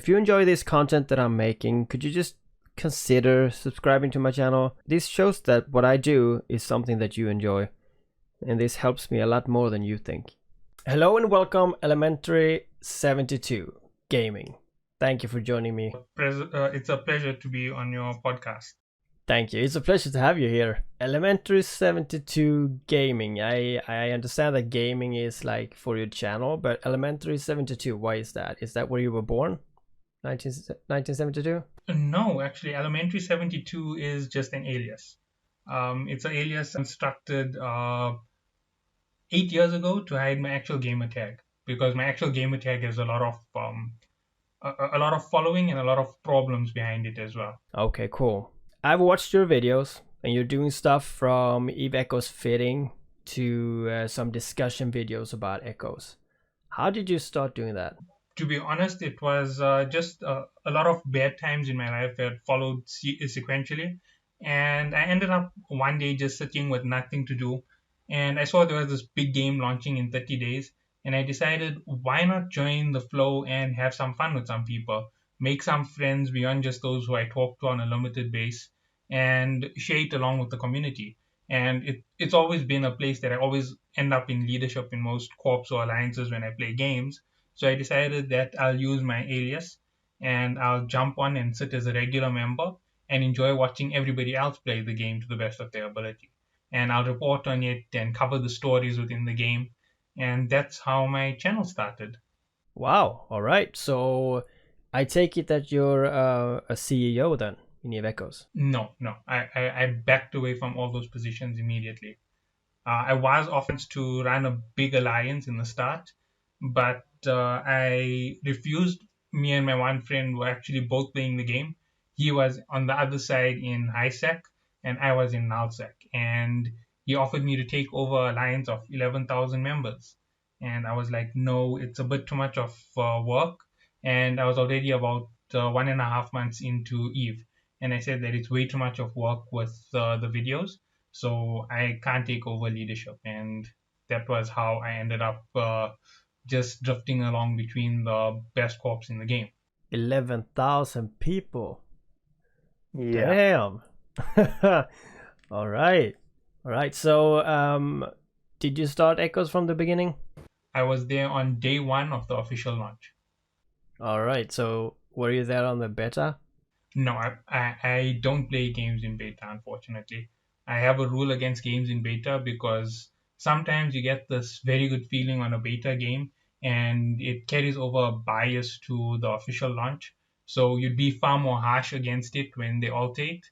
If you enjoy this content that I'm making, could you just consider subscribing to my channel? This shows that what I do is something that you enjoy, and this helps me a lot more than you think. Hello and welcome, Elementary 72 Gaming. Thank you for joining me. It's a pleasure to be on your podcast. Thank you. It's a pleasure to have you here. Elementary 72 Gaming. I understand that gaming is like for your channel, but Elementary 72, why is that? Is that where you were born? 1972? No, actually, Elementary 72 is just an alias. It's an alias constructed 8 years ago to hide my actual gamer tag, because my actual gamer tag has a lot of a lot of following and a lot of problems behind it as well. Okay, cool. I've watched your videos, and you're doing stuff from Eve Echoes fitting to some discussion videos about echoes. How did you start doing that? To be honest, it was just a lot of bad times in my life that followed sequentially. And I ended up one day just sitting with nothing to do. And I saw there was this big game launching in 30 days. And I decided, why not join the flow and have some fun with some people? Make some friends beyond just those who I talk to on a limited base and share it along with the community. And it's always been a place that I always end up in leadership in most corps or alliances when I play games. So I decided that I'll use my alias and I'll jump on and sit as a regular member and enjoy watching everybody else play the game to the best of their ability. And I'll report on it and cover the stories within the game. And that's how my channel started. Wow, all right. So I take it that you're a CEO then in Eve Echoes. No. I backed away from all those positions immediately. I was offered to run a big alliance in the start, but I refused. Me and my one friend were actually both playing the game. He was on the other side in ISK, and I was in nullsec. And he offered me to take over a alliance of 11,000 members. And I was like, no, it's a bit too much of work. And I was already about 1.5 months into Eve. And I said that it's way too much of work with the videos, so I can't take over leadership. And that was how I ended up just drifting along between the best corps in the game. 11,000 people. Yeah. Damn. All right. All right. So, did you start Echoes from the beginning? I was there on day one of the official launch. All right. So, were you there on the beta? No, I don't play games in beta, unfortunately. I have a rule against games in beta because sometimes you get this very good feeling on a beta game and it carries over a bias to the official launch. So you'd be far more harsh against it when they alter it.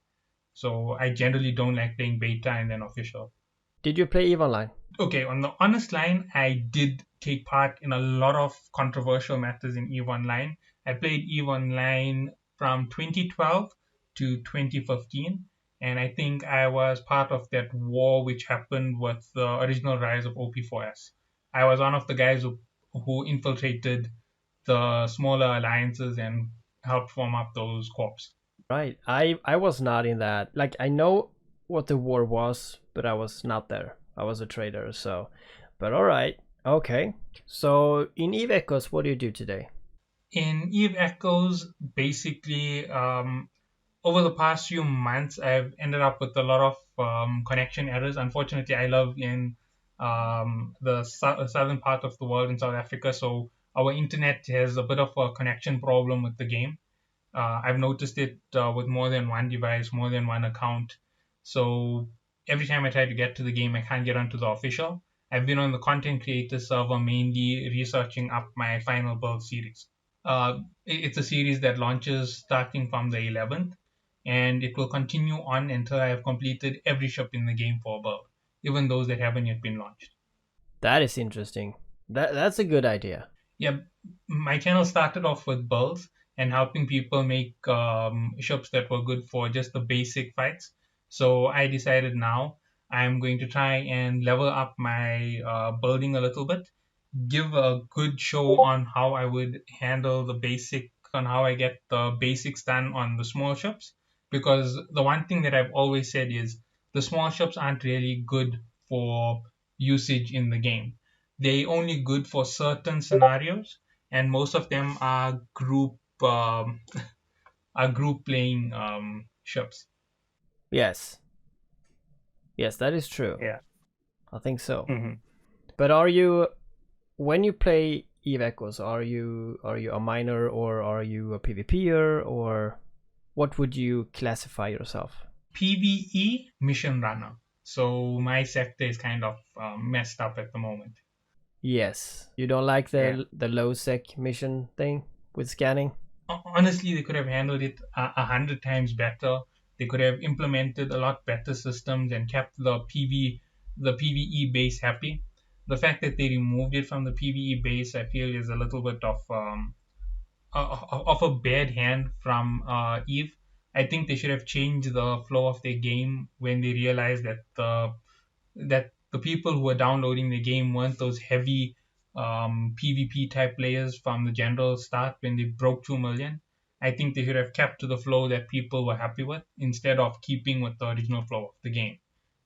So I generally don't like playing beta and then official. Did you play EVE Online? Okay, on the honest line, I did take part in a lot of controversial matters in EVE Online. I played EVE Online from 2012 to 2015, and I think I was part of that war which happened with the original rise of OP4S. I was one of the guys who infiltrated the smaller alliances and helped form up those corps. Right. I was not in that. Like, I know what the war was, but I was not there. I was a trader, so. But all right. Okay. So in Eve Echoes, what do you do today? In Eve Echoes, basically, over the past few months, I've ended up with a lot of connection errors. Unfortunately, I live in the southern part of the world in South Africa, so our internet has a bit of a connection problem with the game. I've noticed it with more than one device, more than one account. So every time I try to get to the game, I can't get onto the official. I've been on the content creator server mainly researching up my final build series. It's a series that launches starting from the 11th, and it will continue on until I have completed every ship in the game for a build, even those that haven't yet been launched. That is interesting. That's a good idea. Yeah, my channel started off with builds and helping people make ships that were good for just the basic fights. So I decided now I'm going to try and level up my building a little bit, give a good show on how I would handle the basic, on how I get the basics done on the small ships. Because the one thing that I've always said is the small ships aren't really good for usage in the game. They only good for certain scenarios, and most of them are group a group playing ships. Yes. Yes, that is true. Yeah. I think so. Hmm. But are you, when you play Eve Echoes, are you a miner or are you a PvPer, or what would you classify yourself? PvE mission runner. So my sector is kind of messed up at the moment. Yes. You don't like Yeah. the low sec mission thing with scanning? Honestly, they could have handled it 100 times better. They could have implemented a lot better systems and kept the PVE base happy. The fact that they removed it from the PVE base, I feel, is a little bit of a bad hand from Eve. I think they should have changed the flow of their game when they realized that the people who were downloading the game weren't those heavy PvP type players from the general start when they broke 2 million. I think they should have kept to the flow that people were happy with instead of keeping with the original flow of the game,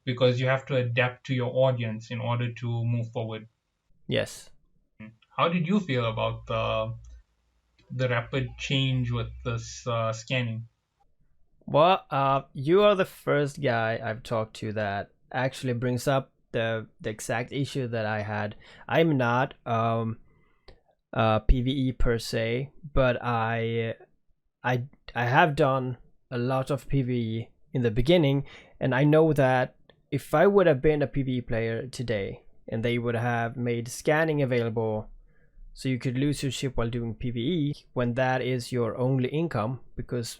because you have to adapt to your audience in order to move forward. Yes. How did you feel about the rapid change with this scanning? Well, you are the first guy I've talked to that actually brings up the exact issue that I had. I'm not PVE per se, but I I have done a lot of PVE in the beginning, and I know that if I would have been a PVE player today and they would have made scanning available so you could lose your ship while doing PVE when that is your only income, because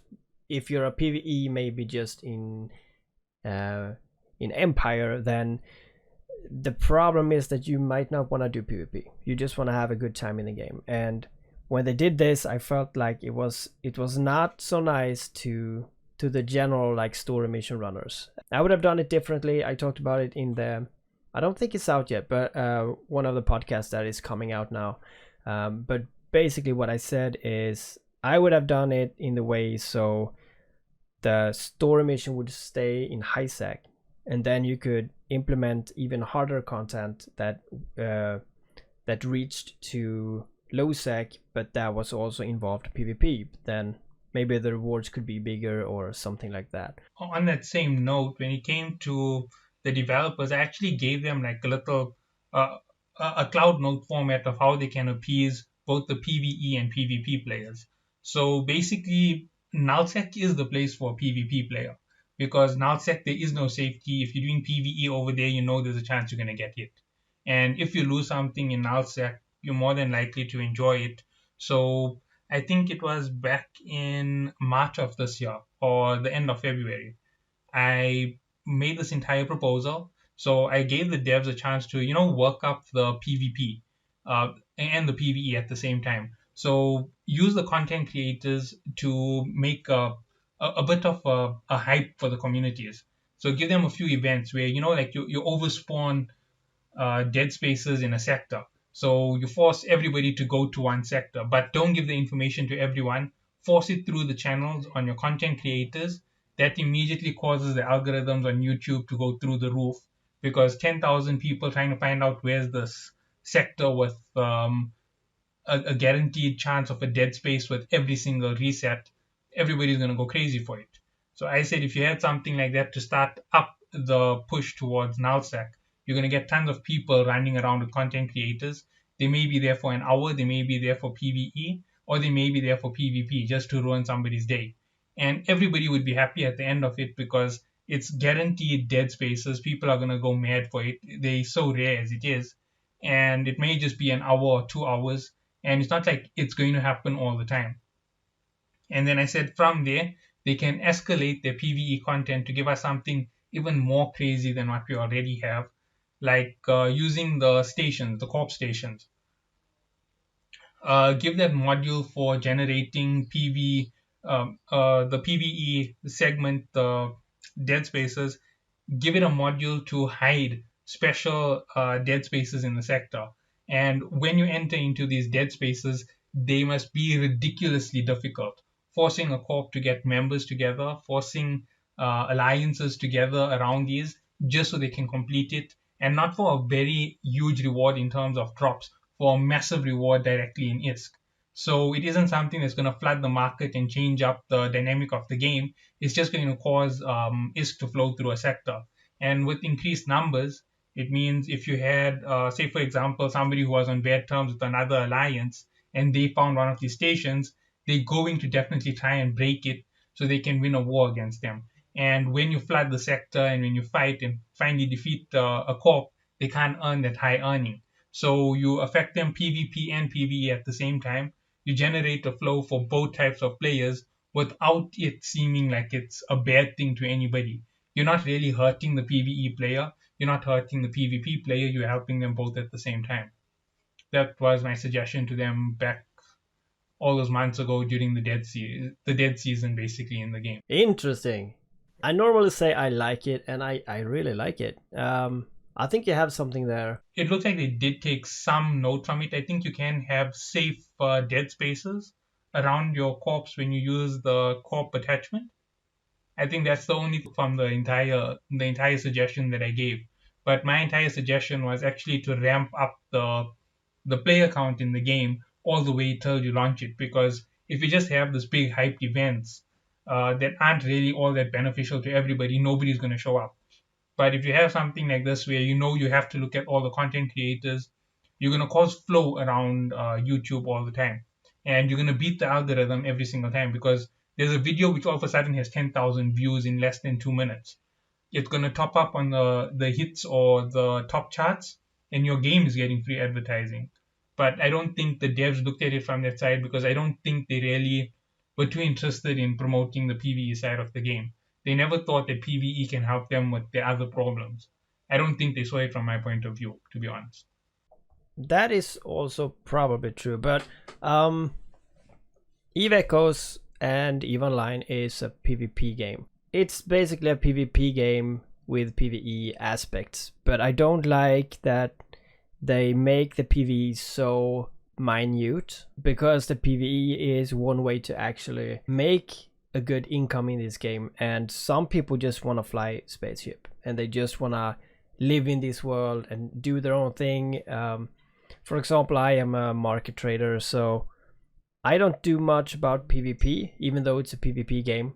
if you're a PVE maybe just uh, in Empire, then the problem is that you might not want to do PvP. You just want to have a good time in the game. And when they did this, I felt like it was not so nice to the general like story mission runners. I would have done it differently. I talked about it in the, I don't think it's out yet, but one of the podcasts that is coming out now. But basically, what I said is I would have done it in the way so the story mission would stay in high sec, and then you could implement even harder content uh, that reached to low sec, but that was also involved PvP. Then maybe the rewards could be bigger or something like that. On that same note, when it came to the developers, I actually gave them like a little a cloud note format of how they can appease both the PvE and PvP players. So basically, nullsec is the place for a PvP player, because nullsec there is no safety. If you're doing PvE over there, you know there's a chance you're gonna get hit, and if you lose something in nullsec, you're more than likely to enjoy it. So I think it was back in March of this year or the end of February. I made this entire proposal. So I gave the devs a chance to, work up the PvP and the PvE at the same time. So use the content creators to make a bit of a hype for the communities. So give them a few events where, like you overspawn dead spaces in a sector. So you force everybody to go to one sector, but don't give the information to everyone. Force it through the channels on your content creators. That immediately causes the algorithms on YouTube to go through the roof, because 10,000 people trying to find out where's this sector with a guaranteed chance of a dead space with every single reset, everybody's going to go crazy for it. So I said if you had something like that to start up the push towards nullsec, you're going to get tons of people running around with content creators. They may be there for an hour, they may be there for PvE, or they may be there for PvP just to ruin somebody's day. And everybody would be happy at the end of it, because it's guaranteed dead spaces. People are going to go mad for it. They're so rare as it is. And it may just be an hour or 2 hours, and it's not like it's going to happen all the time. And then I said from there, they can escalate their PvE content to give us something even more crazy than what we already have, like using the stations, the corp stations. Give that module for generating the PvE segment, the dead spaces. Give it a module to hide special dead spaces in the sector. And when you enter into these dead spaces, they must be ridiculously difficult, forcing a corp to get members together, forcing alliances together around these just so they can complete it, and not for a very huge reward in terms of drops, for a massive reward directly in ISK. So it isn't something that's going to flood the market and change up the dynamic of the game. It's just going to cause ISK to flow through a sector. And with increased numbers, it means if you had, say, for example, somebody who was on bad terms with another alliance and they found one of these stations, they're going to definitely try and break it so they can win a war against them. And when you flood the sector and when you fight and finally defeat a corp, they can't earn that high earning. So you affect them PvP and PvE at the same time. You generate a flow for both types of players without it seeming like it's a bad thing to anybody. You're not really hurting the PvE player, you're not hurting the PvP player, you're helping them both at the same time. That was my suggestion to them back all those months ago during the dead season basically in the game. Interesting. I normally say I like it, and I really like it. I think you have something there. It looks like they did take some note from it. I think you can have safe dead spaces around your corpse when you use the corp attachment. I think that's the only from the entire suggestion that I gave. But my entire suggestion was actually to ramp up the player count in the game all the way till you launch it. Because if you just have this big hyped events that aren't really all that beneficial to everybody, nobody's going to show up. But if you have something like this where you know you have to look at all the content creators, you're going to cause flow around YouTube all the time. And you're going to beat the algorithm every single time because there's a video which all of a sudden has 10,000 views in less than 2 minutes. It's going to top up on the hits or the top charts, and your game is getting free advertising. But I don't think the devs looked at it from that side because I don't think they really were too interested in promoting the PvE side of the game. They never thought that PvE can help them with their other problems. I don't think they saw it from my point of view, to be honest. That is also probably true, but Eve Echoes and Eve Online is a PvP game. It's basically a PvP game with PvE aspects, but I don't like that they make the PvE so minute, because the PvE is one way to actually make a good income in this game, and some people just want to fly spaceship and they just want to live in this world and do their own thing. For example, I am a market trader, so I don't do much about PvP, even though it's a PvP game.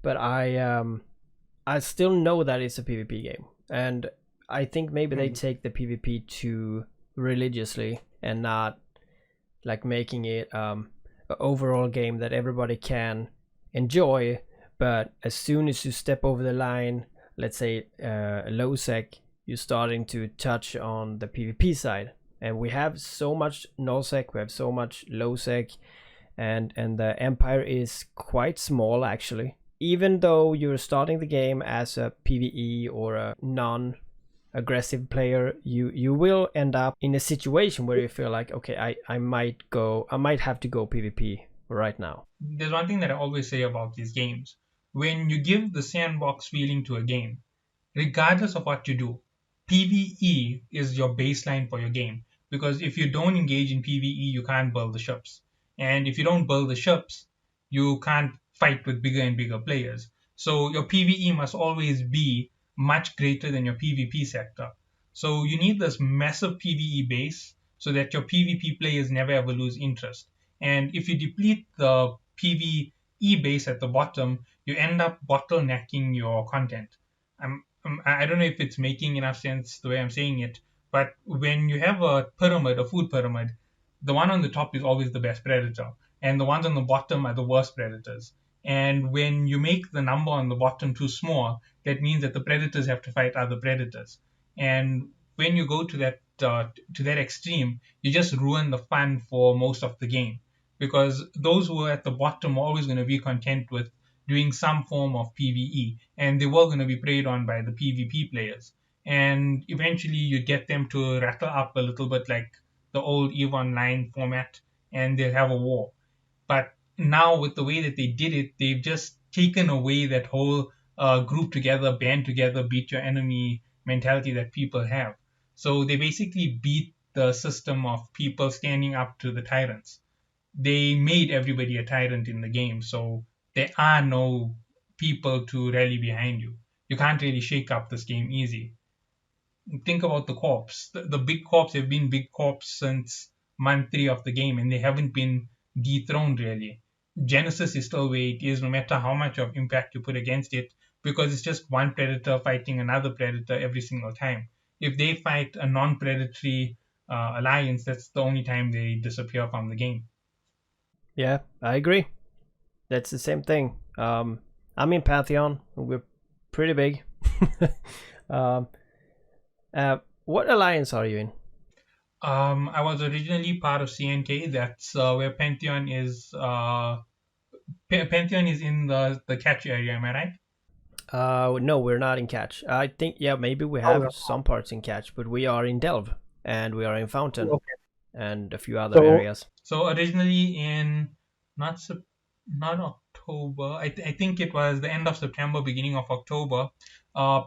But I still know that it's a PvP game, and I think maybe they take the PvP too religiously and not like making it an overall game that everybody can enjoy. But as soon as you step over the line, let's say low sec, you're starting to touch on the PvP side. And we have so much null sec, we have so much low sec, and the empire is quite small actually. Even though you're starting the game as a PvE or a non-aggressive player, you will end up in a situation where you feel like, okay, I might have to go PvP right now. There's one thing that I always say about these games. When you give the sandbox feeling to a game, regardless of what you do, PvE is your baseline for your game. Because if you don't engage in PvE, you can't build the ships. And if you don't build the ships, you can't fight with bigger and bigger players. So your PvE must always be much greater than your PvP sector. So you need this massive PvE base so that your PvP players never ever lose interest. And if you deplete the PvE base at the bottom, you end up bottlenecking your content. I don't know if it's making enough sense the way I'm saying it, but when you have a pyramid, a food pyramid, the one on the top is always the best predator, and the ones on the bottom are the worst predators. And when you make the number on the bottom too small, that means that the predators have to fight other predators. And when you go to that extreme, you just ruin the fun for most of the game, because those who are at the bottom are always going to be content with doing some form of PvE, and they were going to be preyed on by the PvP players. And eventually, you get them to rattle up a little bit like the old EVE Online format, and they'll have a war. But now, with the way that they did it, they've just taken away that whole group together, band together, beat your enemy mentality that people have. So they basically beat the system of people standing up to the tyrants. They made everybody a tyrant in the game, so there are no people to rally behind you. You can't really shake up this game easy. Think about the corps. The big corps have been big corps since month 3 of the game, and they haven't been dethroned really. Genesis is still where it is, no matter how much of impact you put against it, because it's just one predator fighting another predator every single time. If they fight a non-predatory alliance, that's the only time they disappear from the game. Yeah, I agree. That's the same thing. I'm in Pantheon. We're pretty big. um, what alliance are you in? I was originally part of CNK. That's where Pantheon is. Pantheon is in the catch area. Am I right? No, we're not in Catch. I think, yeah, maybe we Oh, have some parts in Catch, but we are in Delve and we are in Fountain okay. and a few other So areas. So originally in not not October, I think it was the end of September, beginning of October.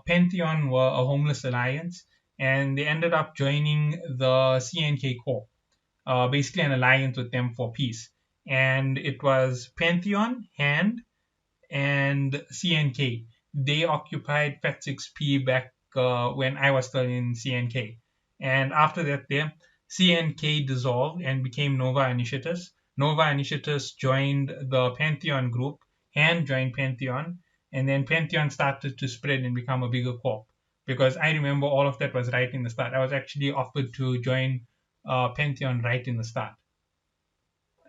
Pantheon were a homeless alliance, and they ended up joining the CNK Corps, basically an alliance with them for peace. And it was Pantheon, Hand, and CNK. They occupied Fat 6P back when I was still in CNK. And after that, CNK dissolved and became Nova Initiatus. Nova Initiatus joined the Pantheon group, and joined Pantheon, and then Pantheon started to spread and become a bigger corp. Because I remember all of that was right in the start. I was actually offered to join Pantheon right in the start,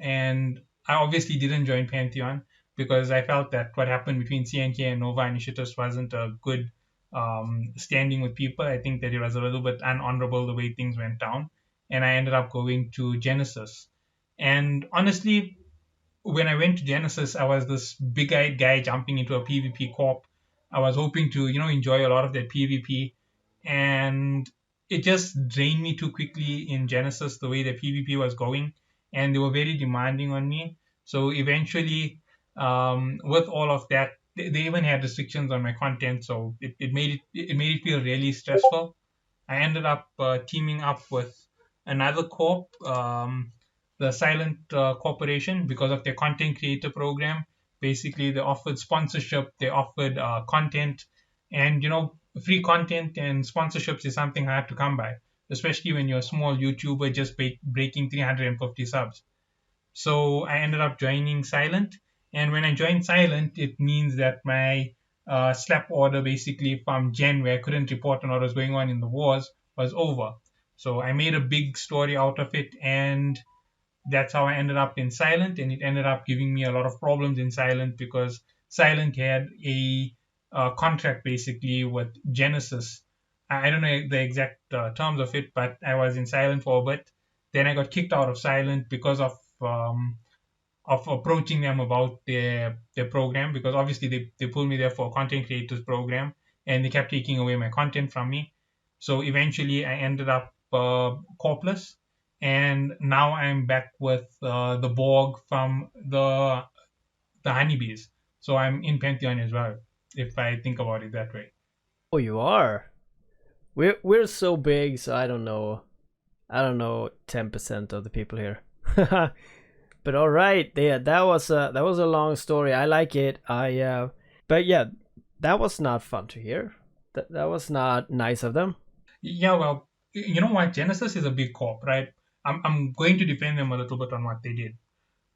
and I obviously didn't join Pantheon because I felt that what happened between CNK and Nova Initiatives wasn't a good standing with people. I think that it was a little bit unhonorable the way things went down, and I ended up going to Genesis. And honestly, when I went to Genesis, I was this big-eyed guy jumping into a PvP corp. I was hoping to, enjoy a lot of that PvP, and it just drained me too quickly in Genesis the way the PvP was going, and they were very demanding on me. So eventually, with all of that, they even had restrictions on my content, so it made it feel really stressful. I ended up teaming up with another corp, the Silent Corporation, because of their content creator program. Basically, they offered sponsorship, they offered content, and free content and sponsorships is something hard to come by, especially when you're a small YouTuber just breaking 350 subs. So I ended up joining Silent. And when I joined Silent, it means that my slap order basically from Gen, where I couldn't report on what was going on in the wars, was over. So I made a big story out of it, and that's how I ended up in Silent. And it ended up giving me a lot of problems in Silent because Silent had a contract basically with Genesis. I don't know the exact terms of it, but I was in Silent for a bit. Then I got kicked out of Silent because of approaching them about their program, because obviously they pulled me there for a content creators program, and they kept taking away my content from me. So eventually I ended up corpless, and now I'm back with the Borg from the honeybees. So I'm in Pantheon as well, if I think about it that way. Oh, you are. We're so big, so I don't know. I don't know 10% of the people here. But all right, yeah, that was a long story. I like it. But yeah, that was not fun to hear. That was not nice of them. Yeah, well, you know what? Genesis is a big corp, right? I'm going to defend them a little bit on what they did.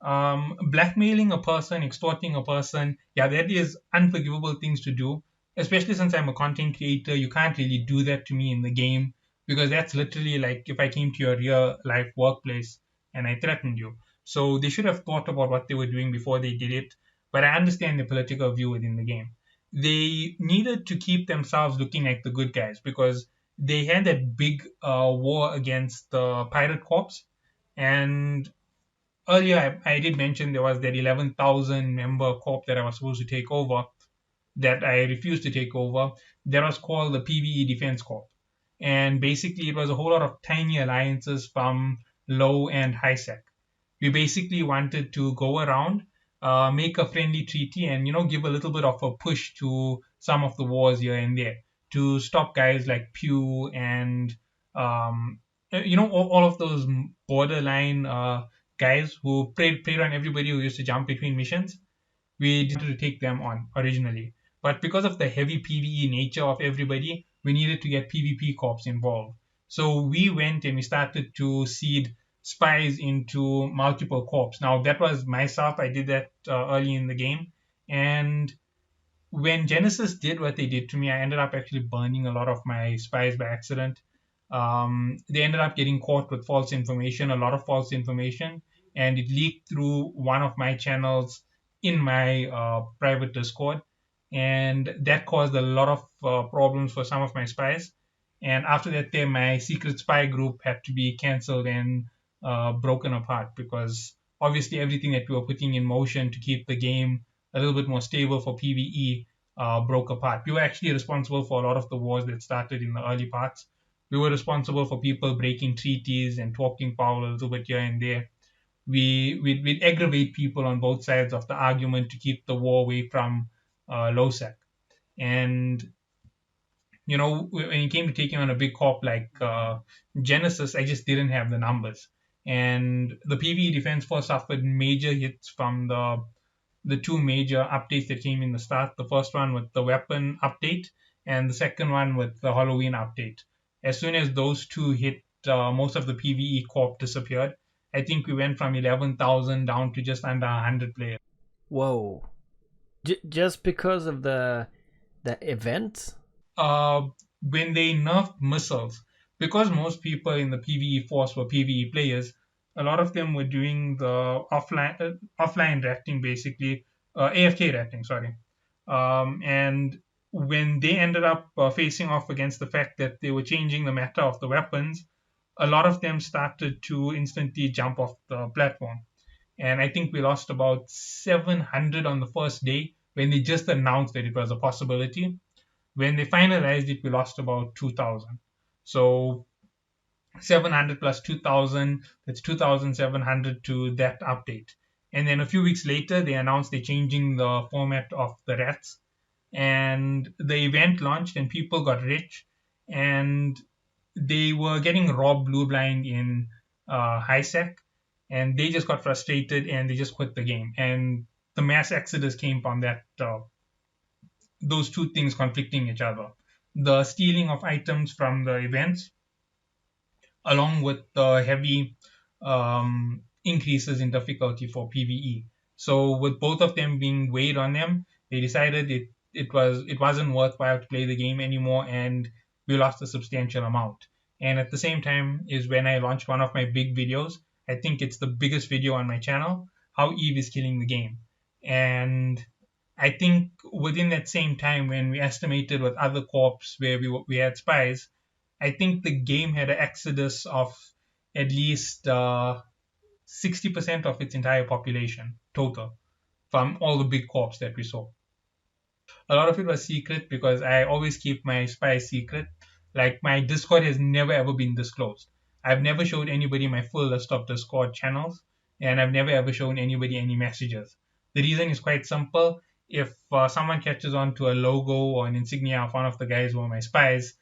Blackmailing a person, extorting a person, yeah, that is unforgivable things to do. Especially since I'm a content creator, you can't really do that to me in the game, because that's literally like if I came to your real life workplace and I threatened you. So they should have thought about what they were doing before they did it. But I understand the political view within the game. They needed to keep themselves looking like the good guys because they had that big war against the pirate corps, and earlier I did mention there was that 11,000 member corp that I was supposed to take over, that I refused to take over. That was called the PVE Defense Corp. And basically, it was a whole lot of tiny alliances from low and high sec. We basically wanted to go around, make a friendly treaty, and give a little bit of a push to some of the wars here and there to stop guys like Pew and um, all of those borderline guys who preyed on everybody who used to jump between missions. We decided to take them on originally. But because of the heavy PvE nature of everybody, we needed to get PvP corps involved. So we went and we started to seed spies into multiple corps. Now that was myself. I did that early in the game, and when Genesis did what they did to me, I ended up actually burning a lot of my spies by accident. They ended up getting caught with false information, a lot of false information, and it leaked through one of my channels in my private Discord, and that caused a lot of problems for some of my spies. And after that, day, my secret spy group had to be cancelled and broken apart because obviously everything that we were putting in motion to keep the game a little bit more stable for PvE broke apart. We were actually responsible for a lot of the wars that started in the early parts. We were responsible for people breaking treaties and talking power a little bit here and there. We'd aggravate people on both sides of the argument to keep the war away from LoSec. And when it came to taking on a big corp like Genesis, I just didn't have the numbers. And the PvE Defense Force suffered major hits from the two major updates that came in the start. The first one with the weapon update, and the second one with the Halloween update. As soon as those two hit, most of the PvE corp disappeared. I think we went from 11,000 down to just under 100 players. Whoa. Just because of the event? When they nerfed missiles, because most people in the PvE force were PvE players, a lot of them were doing the offline racking, basically AFK racking. Sorry, and when they ended up facing off against the fact that they were changing the meta of the weapons, a lot of them started to instantly jump off the platform. And I think we lost about 700 on the first day when they just announced that it was a possibility. When they finalized it, we lost about 2,000. So 700 plus 2,000, that's 2,700 to that update. And then a few weeks later, they announced they're changing the format of the rats. And the event launched, and people got rich. And they were getting robbed blue blind in high sec. And they just got frustrated and they just quit the game. And the mass exodus came from that those two things conflicting each other. The stealing of items from the events, along with the heavy increases in difficulty for PvE. So with both of them being weighed on them, they decided it wasn't worthwhile to play the game anymore, and we lost a substantial amount. And at the same time is when I launched one of my big videos. I think it's the biggest video on my channel, how Eve is killing the game. And I think within that same time, when we estimated with other corps where we had spies, I think the game had an exodus of at least 60% of its entire population total from all the big corps that we saw. A lot of it was secret because I always keep my spies secret. Like my Discord has never ever been disclosed. I've never showed anybody my full list of Discord channels, and I've never ever shown anybody any messages. The reason is quite simple. If someone catches on to a logo or an insignia of one of the guys who are my spies,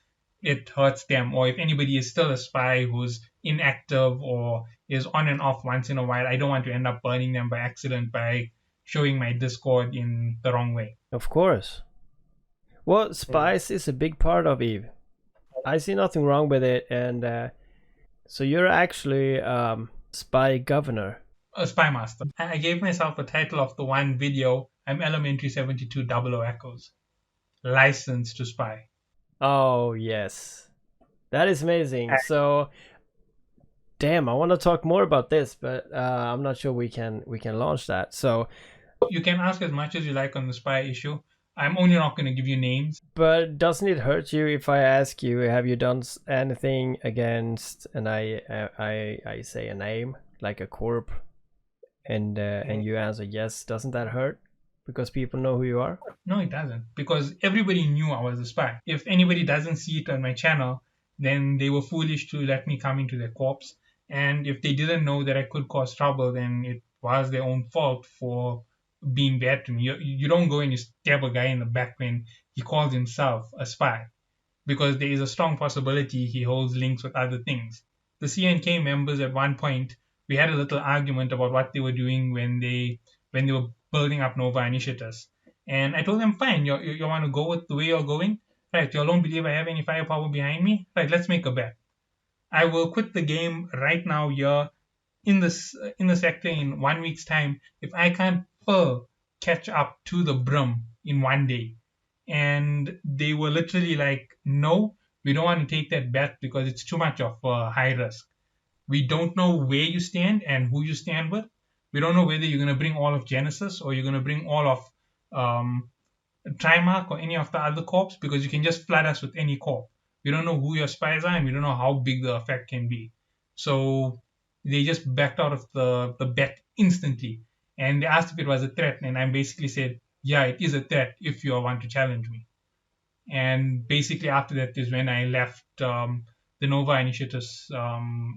it hurts them. Or if anybody is still a spy who's inactive or is on and off once in a while, I don't want to end up burning them by accident by showing my Discord in the wrong way. Of course. Well, spice is a big part of Eve. I see nothing wrong with it, and so you're actually spy governor. A spy master. I gave myself a title of the one video. I'm Elementary 7200 Echoes. Licensed to spy. Oh yes, that is amazing. So, damn, I want to talk more about this, but I'm not sure we can launch that. So you can ask as much as you like on the spy issue. I'm only not going to give you names. But doesn't it hurt you if I ask you, have you done anything against, and I say a name like a corp, and you answer yes? Doesn't that hurt? Because people know who you are? No, it doesn't. Because everybody knew I was a spy. If anybody doesn't see it on my channel, then they were foolish to let me come into their corpse. And if they didn't know that I could cause trouble, then it was their own fault for being bad to me. You don't go and you stab a guy in the back when he calls himself a spy, because there is a strong possibility he holds links with other things. The CNK members at one point, we had a little argument about what they were doing when they were building up Nova Initiatus. And I told them, fine, you want to go with the way you're going? Right, you don't believe I have any firepower behind me? Right, let's make a bet. I will quit the game right now here in the sector in 1 week's time if I can't catch up to the brim in 1 day. And they were literally like, no, we don't want to take that bet because it's too much of a high risk. We don't know where you stand and who you stand with. We don't know whether you're going to bring all of Genesis or you're going to bring all of um, Trimark or any of the other corps, because you can just flood us with any corp. We don't know who your spies are and we don't know how big the effect can be. So they just backed out of the bet instantly. And they asked if it was a threat. And I basically said, yeah, it is a threat if you want to challenge me. And basically after that is when I left the Nova Initiative's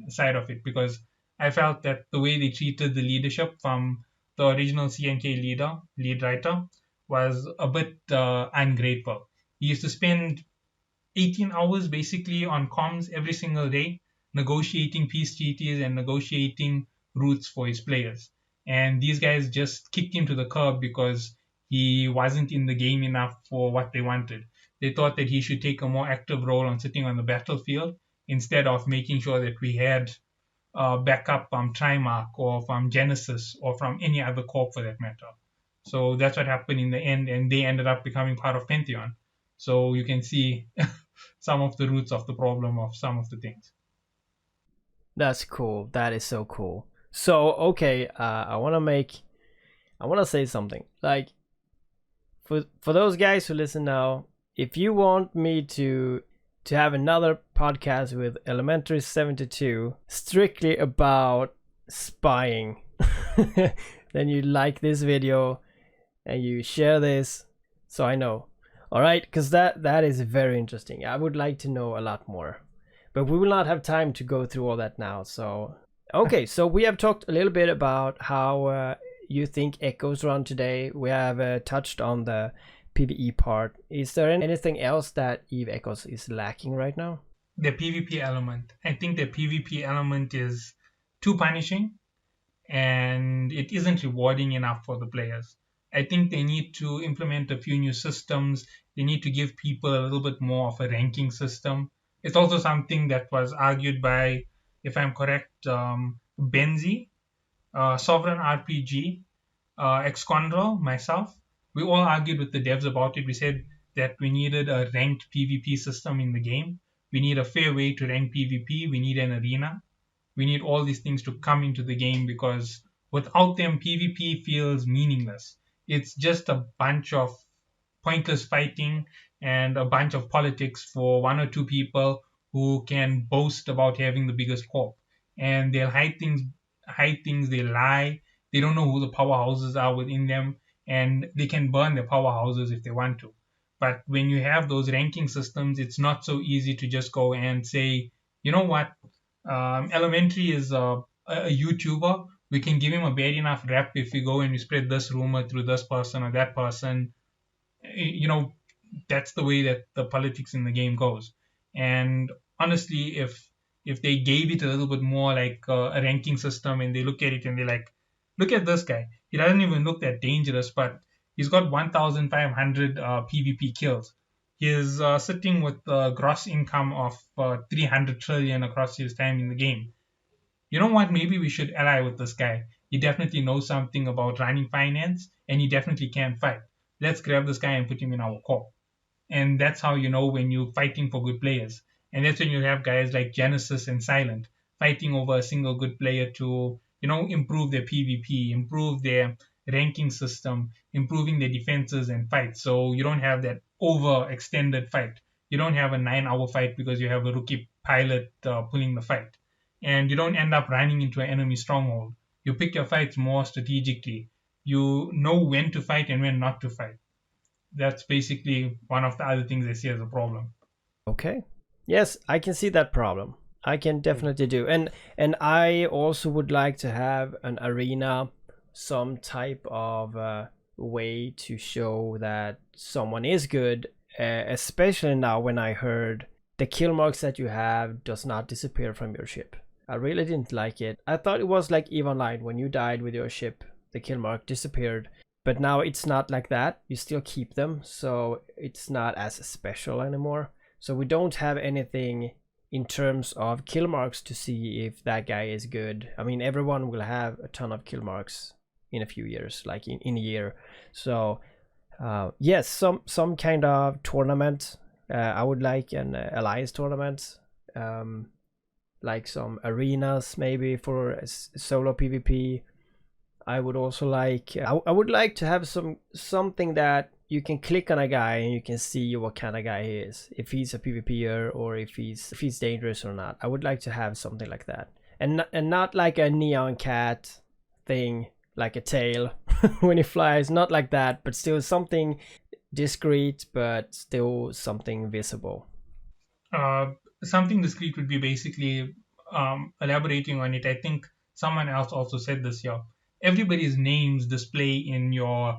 side of it, because I felt that the way they treated the leadership from the original CNK lead writer, was a bit ungrateful. He used to spend 18 hours basically on comms every single day, negotiating peace treaties and negotiating routes for his players. And these guys just kicked him to the curb because he wasn't in the game enough for what they wanted. They thought that he should take a more active role on sitting on the battlefield instead of making sure that we had backup from Trimark or from Genesis or from any other corp for that matter. So that's what happened in the end, and they ended up becoming part of Pantheon. So you can see some of the roots of the problem of some of the things. That's cool. That is so cool. So okay, I want to say something. Like, for those guys who listen now, if you want me to have another podcast with Elementary 72 strictly about spying, then you like this video and you share this so I know. All right, because that is very interesting. I would like to know a lot more, but we will not have time to go through all that now. So okay, so we have talked a little bit about how you think echoes run today. We have touched on the PvE part. Is there anything else that EVE Echoes is lacking right now? The PvP element. I think the PvP element is too punishing and it isn't rewarding enough for the players. I think they need to implement a few new systems. They need to give people a little bit more of a ranking system. It's also something that was argued by, if I'm correct, Benzi, Sovereign RPG, Excondro, myself. We all argued with the devs about it. We said that we needed a ranked PvP system in the game. We need a fair way to rank PvP. We need an arena. We need all these things to come into the game, because without them, PvP feels meaningless. It's just a bunch of pointless fighting and a bunch of politics for one or two people who can boast about having the biggest corp. And they'll hide things, they lie, they don't know who the powerhouses are within them, and they can burn their powerhouses if they want to. But when you have those ranking systems, it's not so easy to just go and say, you know what, Elementary is a YouTuber. We can give him a bad enough rep if we go and we spread this rumor through this person or that person. You know, that's the way that the politics in the game goes. And honestly, if they gave it a little bit more like a ranking system, and they look at it and they're like, look at this guy. He doesn't even look that dangerous, but he's got 1,500 PvP kills. He's sitting with a gross income of 300 trillion across his time in the game. You know what? Maybe we should ally with this guy. He definitely knows something about running finance, and he definitely can fight. Let's grab this guy and put him in our corps. And that's how you know when you're fighting for good players. And that's when you have guys like Genesis and Silent fighting over a single good player to, improve their PvP, improve their ranking system, improving their defenses and fights. So you don't have that overextended fight. You don't have a 9-hour fight because you have a rookie pilot pulling the fight. And you don't end up running into an enemy stronghold. You pick your fights more strategically. You know when to fight and when not to fight. That's basically one of the other things I see as a problem. Okay. Yes, I can see that problem. I can definitely do. And I also would like to have an arena, some type of way to show that someone is good, especially now when I heard the kill marks that you have does not disappear from your ship. I really didn't like it. I thought it was like EVE Online. When you died with your ship, the kill mark disappeared. But now it's not like that. You still keep them, so it's not as special anymore. So we don't have anything in terms of kill marks to see if that guy is good. I mean, everyone will have a ton of kill marks in a few years, like in a year. So yes, some kind of tournament. I would like an alliance tournament, um, like some arenas maybe for solo PvP. I would also like I would like to have something that you can click on a guy and you can see what kind of guy he is, if he's a PvPer or if he's dangerous or not. I would like to have something like that, and not like a neon cat thing, like a tail when he flies, not like that, but still something discreet, but still something visible. Uh, Something discrete would be basically elaborating on it. I think someone else also said this here. Everybody's names display in your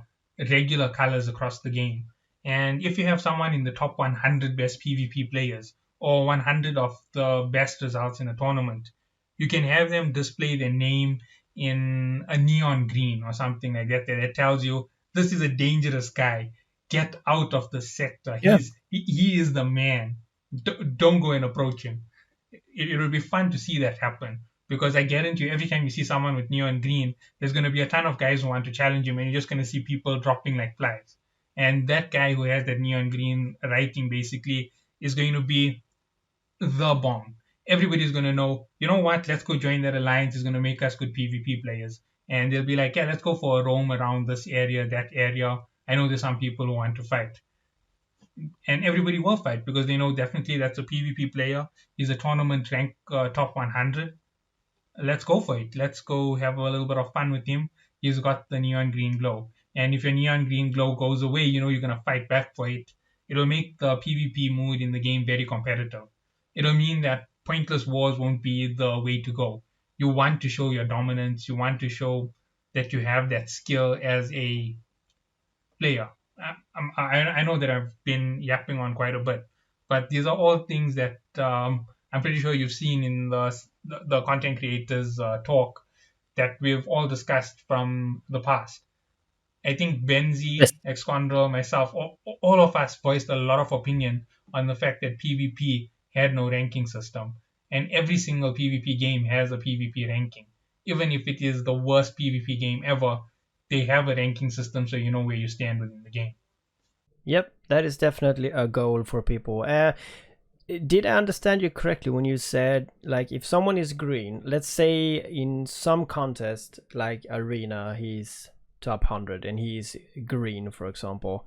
regular colors across the game. And if you have someone in the top 100 best PvP players or 100 of the best results in a tournament, you can have them display their name in a neon green or something like that that tells you this is a dangerous guy. Get out of the sector. Yeah. He is the man. Don't go and approach him. It will be fun to see that happen because I guarantee you, every time you see someone with neon green, there's going to be a ton of guys who want to challenge him, and you're just going to see people dropping like flies. And that guy who has that neon green writing basically is going to be the bomb. Everybody's going to know, you know what, let's go join that alliance. Is going to make us good PvP players. And they'll be like, yeah, let's go for a roam around this area, that area. I know there's some people who want to fight, and everybody will fight because they know definitely that's a PvP player. He's a tournament rank top 100. Let's go for it. Let's go have a little bit of fun with him. He's got the neon green glow. And if your neon green glow goes away, you know you're going to fight back for it. It'll make the PvP mood in the game very competitive. It'll mean that pointless wars won't be the way to go. You want to show your dominance. You want to show that you have that skill as a player. I know that I've been yapping on quite a bit, but these are all things that I'm pretty sure you've seen in the content creators talk that we've all discussed from the past. I think Yes. Benzi, Excondra, myself, all of us voiced a lot of opinion on the fact that PvP had no ranking system. And every single PvP game has a PvP ranking. Even if it is the worst PvP game ever, they have a ranking system so you know where you stand within the game. Yep, that is definitely a goal for people. Did I understand you correctly when you said, like, if someone is green, let's say in some contest like arena, he's top 100 and he's green, for example.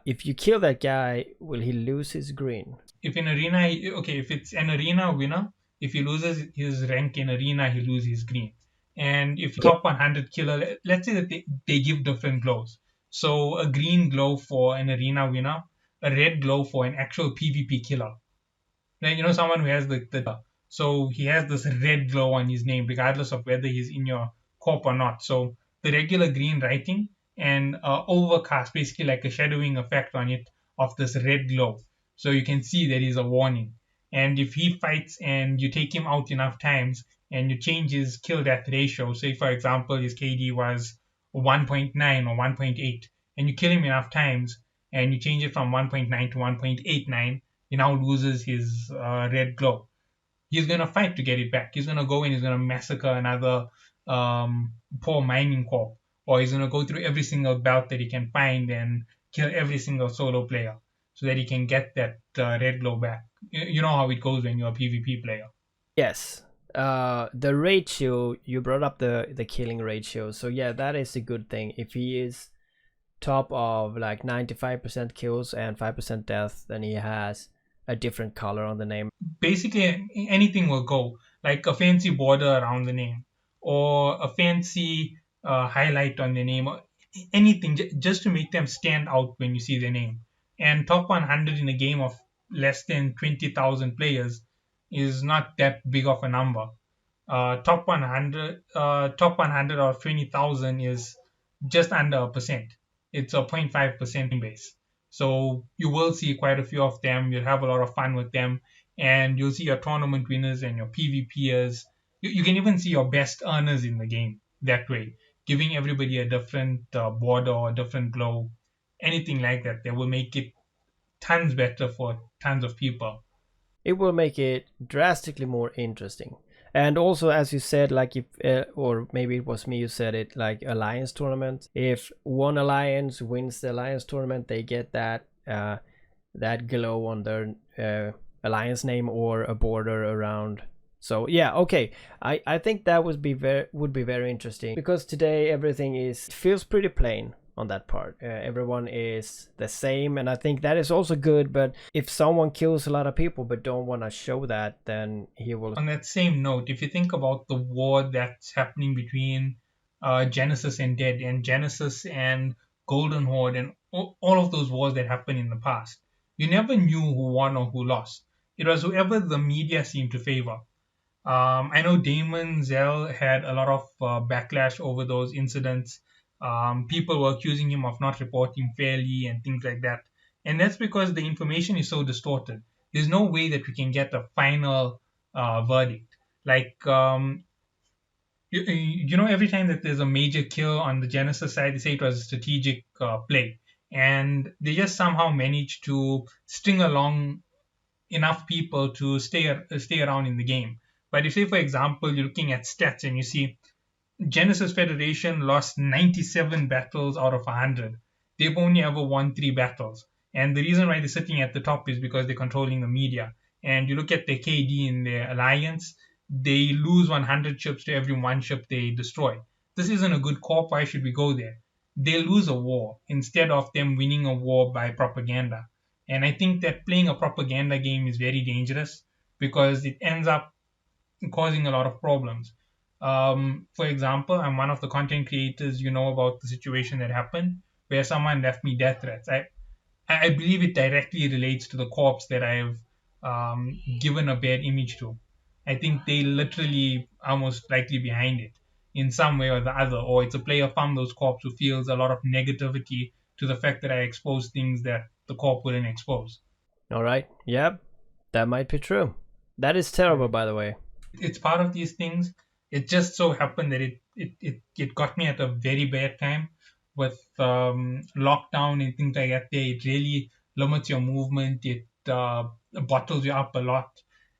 If you kill that guy, will he lose his green? If in arena, okay, if it's an arena winner, if he loses his rank in arena, he loses his green. And if Okay. top 100 killer, let's say that they give different glows. So a green glow for an arena winner, a red glow for an actual PvP killer. Like, you know, someone who has the so he has this red glow on his name regardless of whether he's in your corp or not. So the regular green writing and overcast, basically like a shadowing effect on it of this red glow, so you can see there is a warning. And if he fights and you take him out enough times and you change his kill death ratio, say for example his KD was 1.9 or 1.8, and you kill him enough times and you change it from 1.9 to 1.89, he now loses his red glow. He's going to fight to get it back. He's going to go and he's going to massacre another poor mining corp, or he's going to go through every single belt that he can find and kill every single solo player so that he can get that red glow back. You know how it goes when you're a PvP player. Yes. The ratio, you brought up the killing ratio. So yeah, that is a good thing. If he is top of like 95% kills and 5% death, then he has a different color on the name. Basically, anything will go, like a fancy border around the name or a fancy highlight on the name, or anything just to make them stand out when you see their name. And top 100 in a game of less than 20,000 players is not that big of a number. Top 100 or 20,000 is just under a percent. It's a 0.5% base. So you will see quite a few of them. You'll have a lot of fun with them, and you'll see your tournament winners and your PvPers. You can even see your best earners in the game that way, giving everybody a different border or a different glow, anything like that. That will make it tons better for tons of people. it will make it drastically more interesting. And also, as you said, like if, or maybe it was me who said it, like alliance tournament. If one alliance wins the alliance tournament, they get that glow on their alliance name or a border around. So yeah, okay. I think that would be very interesting because today everything is feels pretty plain on that part. Everyone is the same, and I think that is also good. But if someone kills a lot of people but don't want to show that, then he will. On that same note, if you think about the war that's happening between Genesis and Dead, and Genesis and Golden Horde, and all of those wars that happened in the past, you never knew who won or who lost. It was whoever the media seemed to favor. I know Damon Zell had a lot of backlash over those incidents. People were accusing him of not reporting fairly and things like that. And that's because the information is so distorted. There's no way that we can get a final verdict. Like, every time that there's a major kill on the Genesis side, they say it was a strategic play. And they just somehow managed to string along enough people to stay around in the game. But if, say, for example, you're looking at stats and you see Genesis Federation lost 97 battles out of 100. They've only ever won 3 battles. And the reason why they're sitting at the top is because they're controlling the media. And you look at their KD in their alliance, they lose 100 ships to every one ship they destroy. This isn't a good corp. Why should we go there? They lose a war instead of them winning a war by propaganda. And I think that playing a propaganda game is very dangerous because it ends up causing a lot of problems. For example, I'm one of the content creators, about the situation that happened where someone left me death threats. I believe it directly relates to the corpse that I've given a bad image to. I think they literally are most likely behind it in some way or the other, or it's a player from those corps who feels a lot of negativity to the fact that I expose things that the corp wouldn't expose. All right. Yep. That might be true. That is terrible, by the way. It's part of these things. It just so happened that it got me at a very bad time with lockdown and things like that. It really limits your movement. It bottles you up a lot.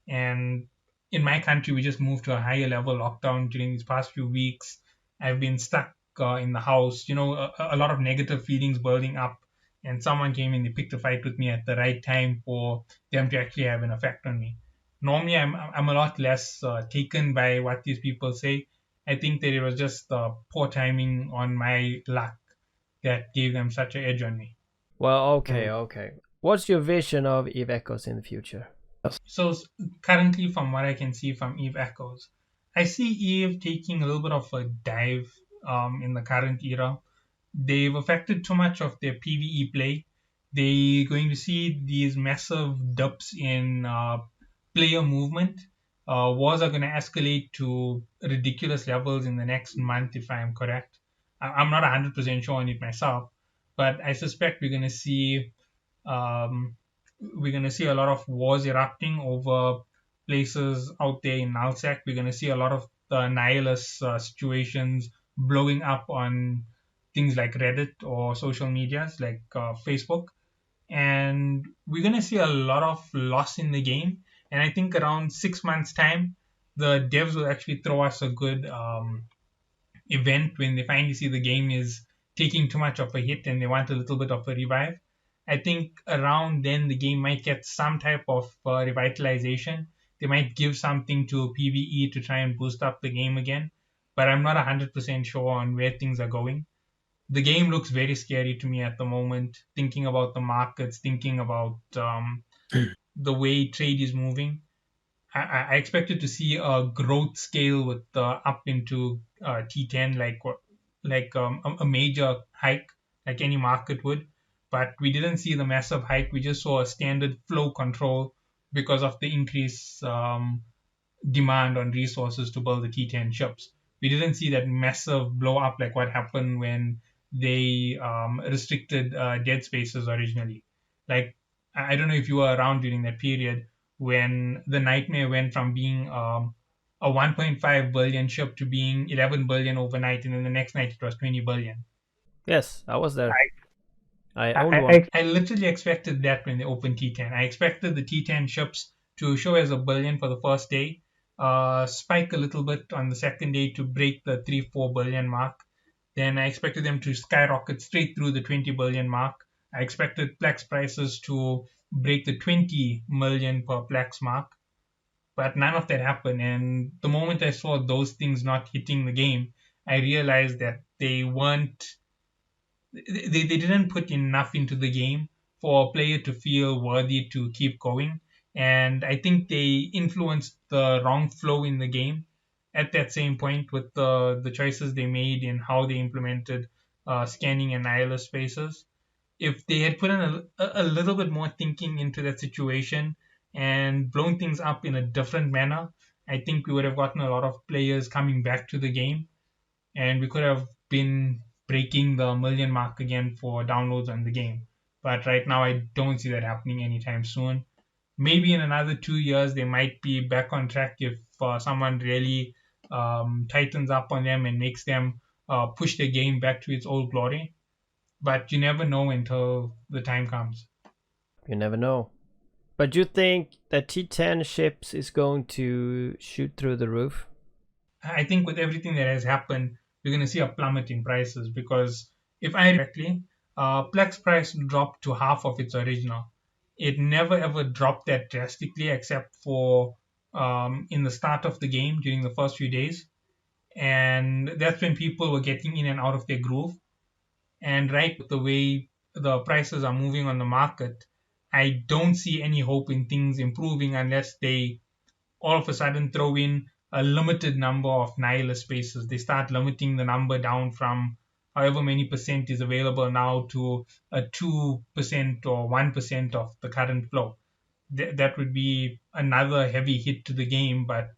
And in my country, we just moved to a higher level lockdown during these past few weeks. I've been stuck in the house. A lot of negative feelings building up. And someone came in, they picked a fight with me at the right time for them to actually have an effect on me. Normally, I'm a lot less taken by what these people say. I think that it was just poor timing on my luck that gave them such an edge on me. Well, okay. What's your vision of Eve Echoes in the future? So currently, from what I can see from Eve Echoes, I see Eve taking a little bit of a dive in the current era. They've affected too much of their PvE play. They're going to see these massive dips in player movement. Wars are going to escalate to ridiculous levels in the next month, if I am correct. I'm not 100% sure on it myself, but I suspect um, we're going to see a lot of wars erupting over places out there in Nullsec. We're going to see a lot of nihilist situations blowing up on things like Reddit or social medias like Facebook. And we're going to see a lot of loss in the game. And I think around 6 months' time, the devs will actually throw us a good event when they finally see the game is taking too much of a hit and they want a little bit of a revive. I think around then the game might get some type of revitalization. They might give something to PvE to try and boost up the game again, but I'm not 100% sure on where things are going. The game looks very scary to me at the moment, thinking about the markets, thinking about the way trade is moving. I expected to see a growth scale with up into T10, like a major hike, like any market would. But we didn't see the massive hike. We just saw a standard flow control because of the increased demand on resources to build the T10 ships. We didn't see that massive blow up like what happened when they restricted dead spaces originally. Like, I don't know if you were around during that period when the Nightmare went from being a 1.5 billion ship to being 11 billion overnight, and then the next night it was 20 billion. Yes, I was there. I I, owned one. I literally expected that when they opened T10. I expected the T10 ships to show as a billion for the first day, spike a little bit on the second day to break the 3-4 billion mark. Then I expected them to skyrocket straight through the 20 billion mark. I expected Plex prices to break the 20 million per Plex mark, but none of that happened. And the moment I saw those things not hitting the game, I realized that they didn't put enough into the game for a player to feel worthy to keep going. And I think they influenced the wrong flow in the game at that same point with the choices they made in how they implemented scanning and nihilist spaces. If they had put in a little bit more thinking into that situation and blown things up in a different manner, I think we would have gotten a lot of players coming back to the game, and we could have been breaking the million mark again for downloads on the game. But right now, I don't see that happening anytime soon. Maybe in another 2 years, they might be back on track if someone really tightens up on them and makes them push their game back to its old glory. But you never know until the time comes. You never know. But you think that T10 ships is going to shoot through the roof? I think with everything that has happened, we're going to see a plummet in prices because if I remember correctly, Plex price dropped to half of its original. It never ever dropped that drastically except for in the start of the game during the first few days. And that's when people were getting in and out of their groove. And right the way the prices are moving on the market, I don't see any hope in things improving unless they all of a sudden throw in a limited number of nihilist spaces. They start limiting the number down from however many percent is available now to a 2% or 1% of the current flow. That would be another heavy hit to the game, but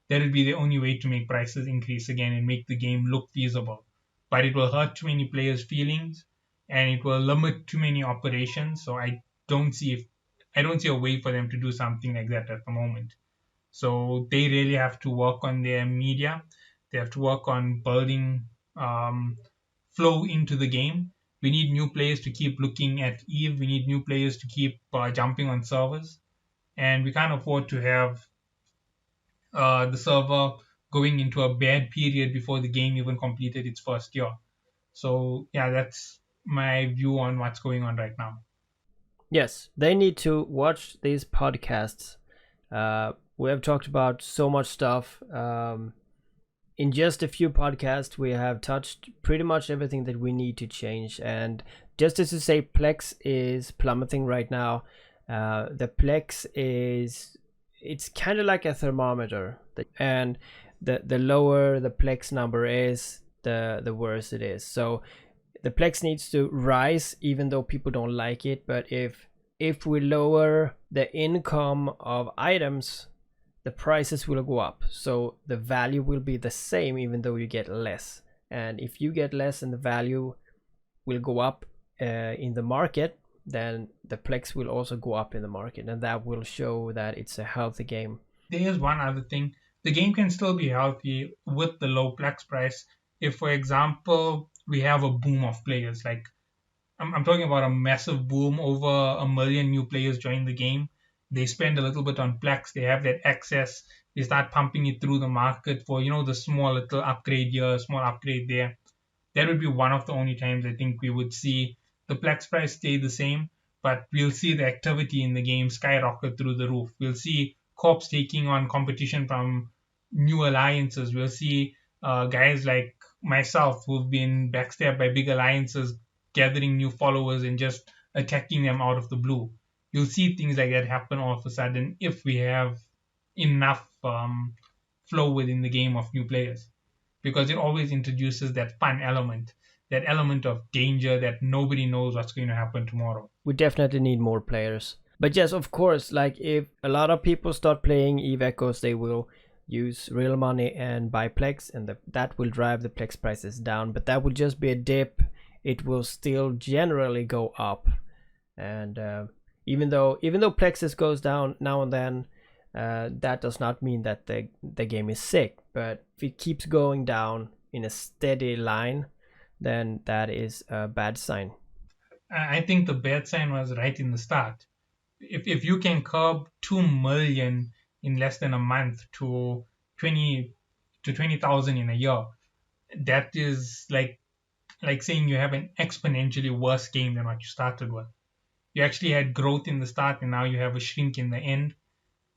that would be the only way to make prices increase again and make the game look feasible. But it will hurt too many players' feelings and it will limit too many operations. So I don't see a way for them to do something like that at the moment. So they really have to work on their media. They have to work on building flow into the game. We need new players to keep looking at Eve. We need new players to keep jumping on servers. And we can't afford to have the server going into a bad period before the game even completed its first year. So, yeah, that's my view on what's going on right now. Yes, they need to watch these podcasts. We have talked about so much stuff. In just a few podcasts, we have touched pretty much everything that we need to change. And just as you say, Plex is plummeting right now. The Plex it's kind of like a thermometer. And the lower the Plex number is, the worse it is. So the Plex needs to rise even though people don't like it. But if we lower the income of items, the prices will go up. So the value will be the same even though you get less. And if you get less and the value will go up in the market, then the Plex will also go up in the market. And that will show that it's a healthy game. There's one other thing. The game can still be healthy with the low Plex price. If, for example, we have a boom of players, like I'm talking about a massive boom, over a million new players join the game. They spend a little bit on Plex. They have that access. They start pumping it through the market for, the small little upgrade here, small upgrade there. That would be one of the only times I think we would see the Plex price stay the same, but we'll see the activity in the game skyrocket through the roof. We'll see corps taking on competition from new alliances. We'll see guys like myself who've been backstabbed by big alliances gathering new followers and just attacking them out of the blue. You'll see things like that happen all of a sudden if we have enough flow within the game of new players, because it always introduces that fun element, that element of danger that nobody knows what's going to happen tomorrow. We definitely need more players. But yes, of course, like if a lot of people start playing Eve Echoes, they will use real money and buy Plex, and that will drive the Plex prices down. But that will just be a dip. It will still generally go up. And even though Plexus goes down now and then, that does not mean that the game is sick. But if it keeps going down in a steady line, then that is a bad sign. I think the bad sign was right in the start. if you can curb 2 million in less than a month to 20 to 20,000 in a year, that is like saying you have an exponentially worse game than what you started with. You actually had growth in the start and now you have a shrink in the end.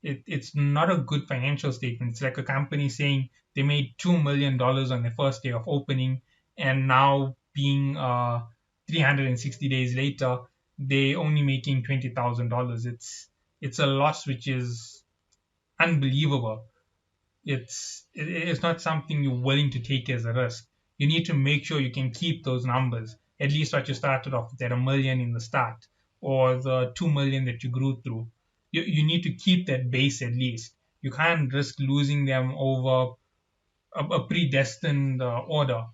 It's not a good financial statement. It's like a company saying they made $2 million on their first day of opening, and now being 360 days later, they only making $20,000. It's a loss which is unbelievable. It's not something you're willing to take as a risk. You need to make sure you can keep those numbers, at least what you started off with at a million in the start, or the 2 million that you grew through. You need to keep that base at least. You can't risk losing them over a predestined order.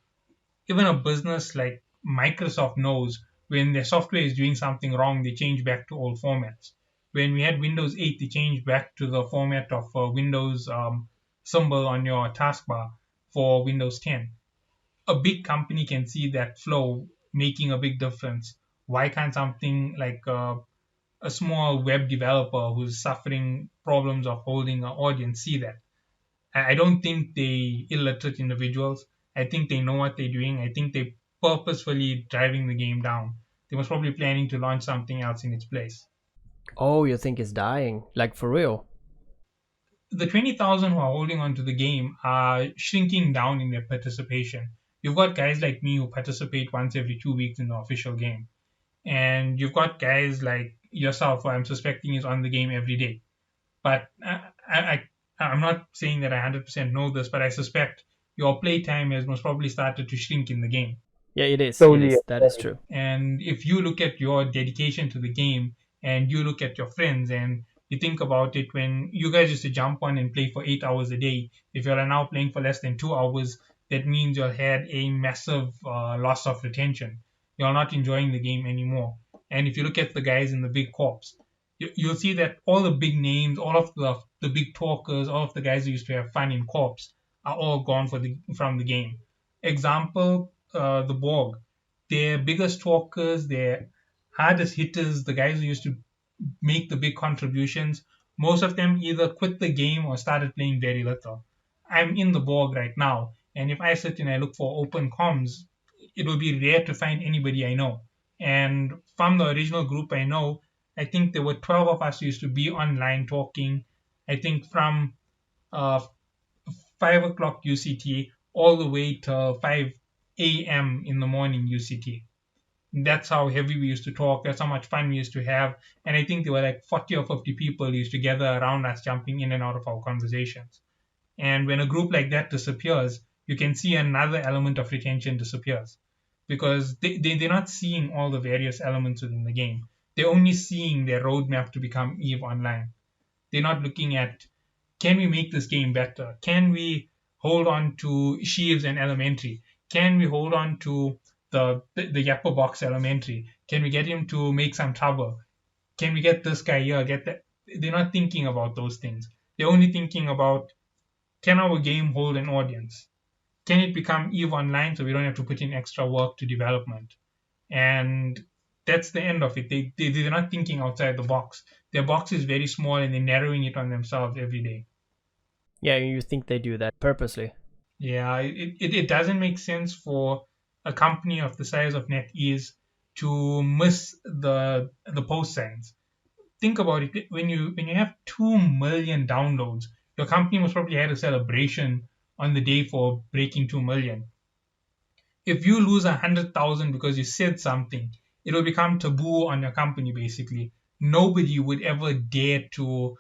Even a business like Microsoft knows when their software is doing something wrong, they change back to old formats. When we had Windows 8, they changed back to the format of Windows symbol on your taskbar for Windows 10. A big company can see that flow making a big difference. Why can't something like a small web developer who's suffering problems of holding an audience see that? I don't think they illiterate individuals. I think they know what they're doing. I think they purposefully driving the game down. They was probably planning to launch something else in its place. Oh, you think it's dying? Like for real? The 20,000 who are holding on to the game are shrinking down in their participation. You've got guys like me who participate once every 2 weeks in the official game. And you've got guys like yourself who I'm suspecting is on the game every day. But I'm not saying that I 100% know this, but I suspect your playtime has most probably started to shrink in the game. Yeah, it is. It Solely is. That is outside. true. And if you look at your dedication to the game and you look at your friends and you think about it, when you guys used to jump on and play for 8 hours a day, if you're now playing for less than 2 hours, that means you'll had a massive loss of retention. You're not enjoying the game anymore. And if you look at the guys in the big corps, you'll see that all the big names, all of the big talkers, all of the guys who used to have fun in corps are all gone from the game. Example, the Borg. Their biggest talkers, their hardest hitters, the guys who used to make the big contributions, most of them either quit the game or started playing very little. I'm in the Borg right now, and if I sit and I look for open comms, it will be rare to find anybody I know. And from the original group I know, I think there were 12 of us who used to be online talking. I think from uh, 5 o'clock UCT all the way to 5 a.m. in the morning UCT. That's how heavy we used to talk. That's how much fun we used to have. And I think there were like 40 or 50 people who used to gather around us, jumping in and out of our conversations. And when a group like that disappears, you can see another element of retention disappears because they're not seeing all the various elements within the game. They're only seeing their roadmap to become EVE Online. They're not looking at, can we make this game better? Can we hold on to Sheaves and Elementary? Can we hold on to the Yapper Box Elementary? Can we get him to make some trouble? Can we get this guy here? Get that? They're not thinking about those things. They're only thinking about, can our game hold an audience? Can it become EVE Online so we don't have to put in extra work to development? And that's the end of it. They're not thinking outside the box. Their box is very small and they're narrowing it on themselves every day. Yeah, you think they do that purposely. Yeah, it doesn't make sense for a company of the size of NetEase to miss the post signs. Think about it. When you have 2 million downloads, your company must probably had a celebration on the day for breaking 2 million. If you lose 100,000 because you said something, it will become taboo on your company. Basically, nobody would ever dare to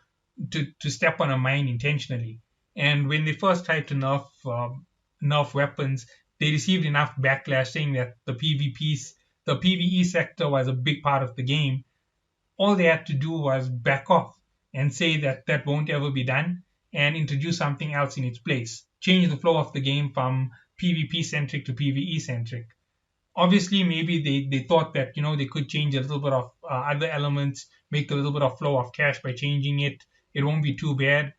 step on a mine intentionally. And when they first tried to nerf weapons, they received enough backlash saying that the PVE sector was a big part of the game. All they had to do was back off and say that that won't ever be done and introduce something else in its place. Change the flow of the game from PvP centric to PvE centric. Obviously, maybe they thought that they could change a little bit of other elements, make a little bit of flow of cash by changing it. It won't be too bad.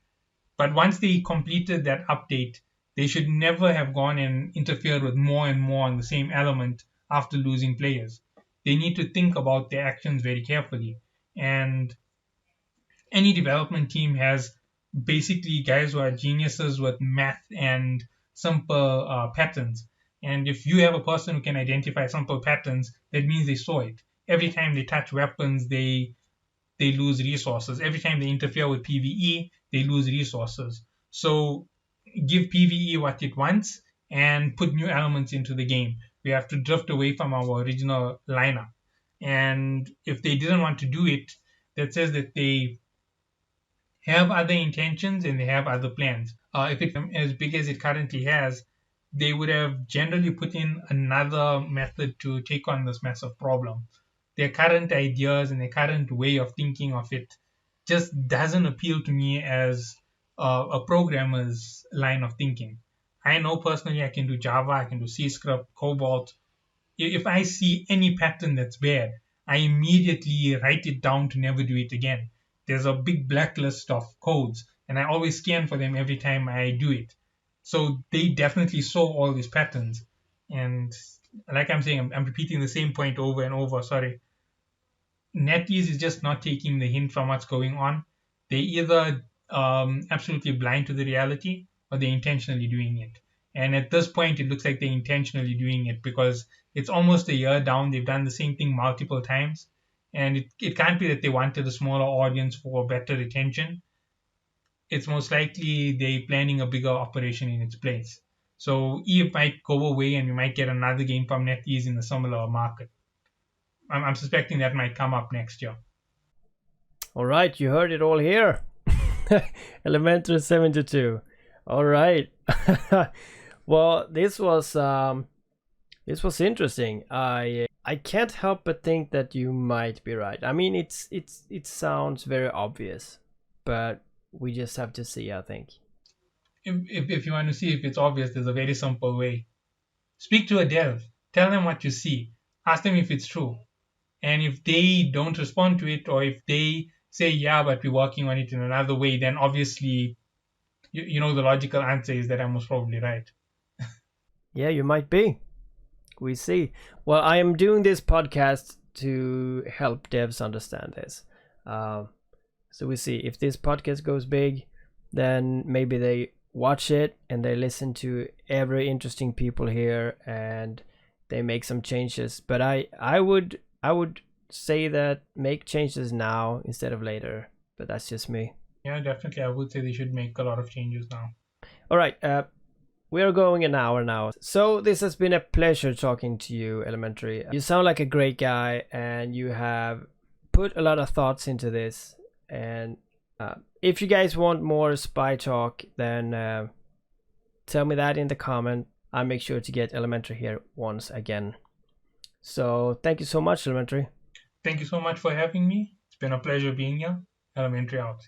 But once they completed that update, they should never have gone and interfered with more and more on the same element after losing players. They need to think about their actions very carefully. And any development team has basically guys who are geniuses with math and simple patterns. And if you have a person who can identify simple patterns, that means they saw it. Every time they touch weapons, they lose resources. Every time they interfere with PvE, they lose resources. So give PvE what it wants and put new elements into the game. We have to drift away from our original lineup. And if they didn't want to do it, that says that they have other intentions and they have other plans. If it's as big as it currently has, they would have generally put in another method to take on this massive problem. Their current ideas and their current way of thinking of it just doesn't appeal to me as a programmer's line of thinking. I know personally I can do Java, I can do C script, Cobalt. If I see any pattern that's bad, I immediately write it down to never do it again. There's a big blacklist of codes, and I always scan for them every time I do it. So they definitely saw all these patterns. And like I'm saying, I'm repeating the same point over and over. Sorry. NetEase is just not taking the hint from what's going on. They either absolutely blind to the reality or they're intentionally doing it. And at this point, it looks like they're intentionally doing it because it's almost a year down. They've done the same thing multiple times. And it can't be that they wanted a smaller audience for better retention. It's most likely they're planning a bigger operation in its place. So Eve might go away and we might get another game from NetEase in a similar market. I'm suspecting that might come up next year. All right, you heard it all here. Elementary 72. All right. Well, this was interesting. I can't help but think that you might be right. I mean, it sounds very obvious, but we just have to see, I think. If you want to see if it's obvious, there's a very simple way. Speak to a dev. Tell them what you see. Ask them if it's true. And if they don't respond to it, or if they say, yeah, but we're working on it in another way, then obviously, you know, the logical answer is that I'm most probably right. Yeah, you might be. We see. Well, I am doing this podcast to help devs understand this. So we see if this podcast goes big, then maybe they watch it and they listen to every interesting people here and they make some changes. But I would say that make changes now instead of later, but that's just me. Yeah, definitely. I would say they should make a lot of changes now. All right. We are going an hour now. So this has been a pleasure talking to you, Elementary. You sound like a great guy and you have put a lot of thoughts into this. And if you guys want more spy talk, then tell me that in the comment. I'll make sure to get Elementary here once again. So thank you so much, Elementary. Thank you so much for having me. It's been a pleasure being here. Elementary out.